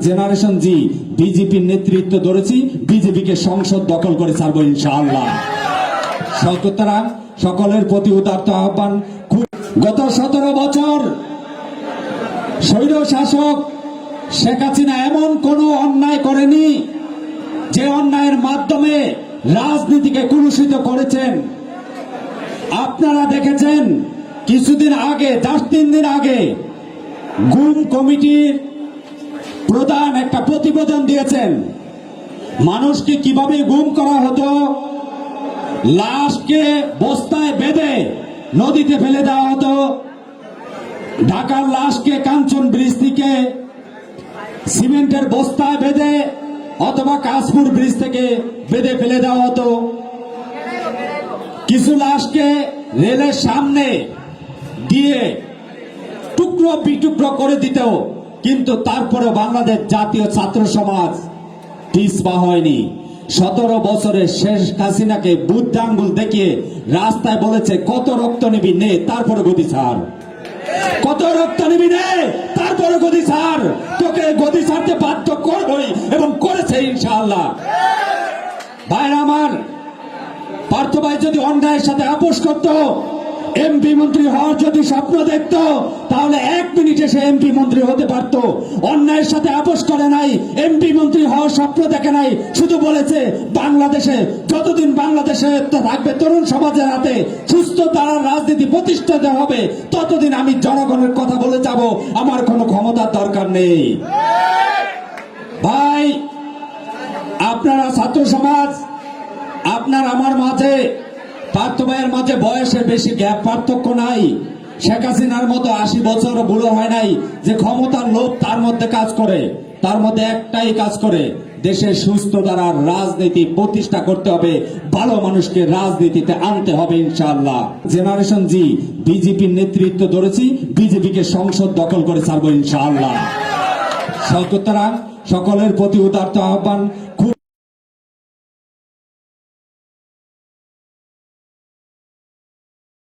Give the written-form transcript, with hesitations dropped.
Generation জি বিজেপির নেতৃত্ব ধরেছি, বিজেপিকে সংসদ দখল করে ছাড়বো ইনশাআল্লাহ। সুতরাং সকলের প্রতি উদারত আহ্বান, গত 17 বছর স্বৈর শাসক শেখ হাসিনা এমন কোনো অন্যায় করেনি যে অন্যায়ের মাধ্যমে রাজনীতিকে কলুষিত করেছেন। আপনারা দেখেছেন কিছুদিন আগে, 3 দিন আগে গুম কমিটির প্রধান একটা প্রতিবেদন দিয়েছেন মানুষকে কিভাবে গুম করা হতো, লাশকে বস্তায় বেঁধে নদীতে ফেলে দেওয়া হতো, ঢাকার লাশকে কাঞ্চন ব্রিজ থেকে সিমেন্টের বস্তায় বেঁধে অথবা কাশপুর ব্রিজ থেকে বেঁধে ফেলে দেওয়া হতো, কিছু লাশকে রেলের সামনে দিয়ে টুকরো বিটুকরো করে দিত। কিন্তু তারপরে বাংলাদেশ জাতীয় ছাত্র সমাজ পিছপা হয়নি। 17 বছরের শেখ হাসিনাকে বুদ্ধ আঙ্গুল দেখিয়ে রাস্তায় বলেছে কত রক্ত নিবি নে, তারপরে গদি ছাড়, কত রক্ত নিবি নে, তারপরে গদি ছাড়, তোকে গদি ছাড়তে বাধ্য করবই এবং করেছে ইনশাআল্লাহ। ভাইরা আমার, পার্থ ভাই যদি অন্যায়ের সাথে আপোষ করত, এমপি মন্ত্রী হওয়ার যদি স্বপ্ন দেখত, তাহলে 1 মিনিটে সে এমপি মন্ত্রী হতে পারত। অন্যায়ের সাথে আপোষ করে নাই, এমপি মন্ত্রী হওয়ার স্বপ্ন দেখে নাই, শুধু বলেছে বাংলাদেশে যতদিন বাংলাদেশে থাকবে তরুণ সমাজের হাতে সুস্থ ধারার রাজনীতি প্রতিষ্ঠিত হবে, ততদিন আমি জনগণের কথা বলে যাব, আমার কোনো ক্ষমতার দরকার নেই। ভাই, আপনারা ছাত্র সমাজ, আপনার আমার মাঝে, পার্থ ভাইয়ের মাঝে বয়সে বেশি গ্যাপ পার্থক্য নাই। শেখ হাসিনার মতো 80 বছর বুড়ো হয় নাই যে ক্ষমতার লোভ তার মধ্যে কাজ করে। তার মধ্যে একটাই কাজ করে, দেশের সুস্থ ধারার রাজনীতি প্রতিষ্ঠা করতে হবে, ভালো মানুষকে রাজনীতিতে আনতে হবে ইনশাআল্লাহ। জেনারেশন জি বিজেপির নেতৃত্ব ধরেছি, বিজেপিকে সংসদ দখল করে ছাড়বো ইনশাআল্লাহ। সুতরাং সকলের প্রতি উদারত আহ্বান,